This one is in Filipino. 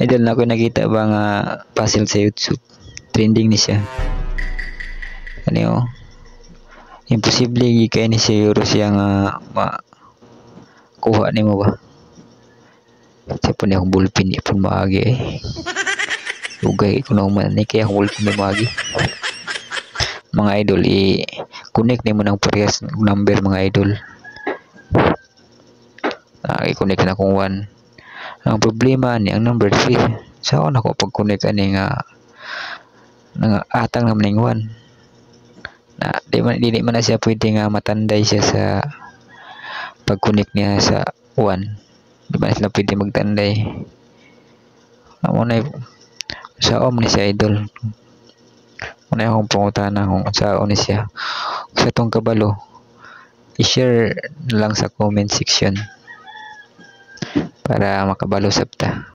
Idol na ko nakita ba nga puzzle sa YouTube. Trending ni siya. Ano imposible kay ni siguro siya nga kuha ni mo ba. Siya po niya akong ballpen niya po maagi eh. Ugay ko naman ni kaya akong ballpen ni maagi. Mga idol, i-connect ni mo ng parehas number mga idol. I-connect na kung 1. Ang problema ni ang number 3. Saan ako pag-connect ani nga atang naman ng 1. Na di man na siya pwede nga matanday siya sa pag-connect niya sa 1. Di man sila pwede magtanday. Amo na sa ni siya idol. Muna akong pangutana kung saan ni siya. Sa tong kabalo, i-share lang sa comment section para makabalo sabta.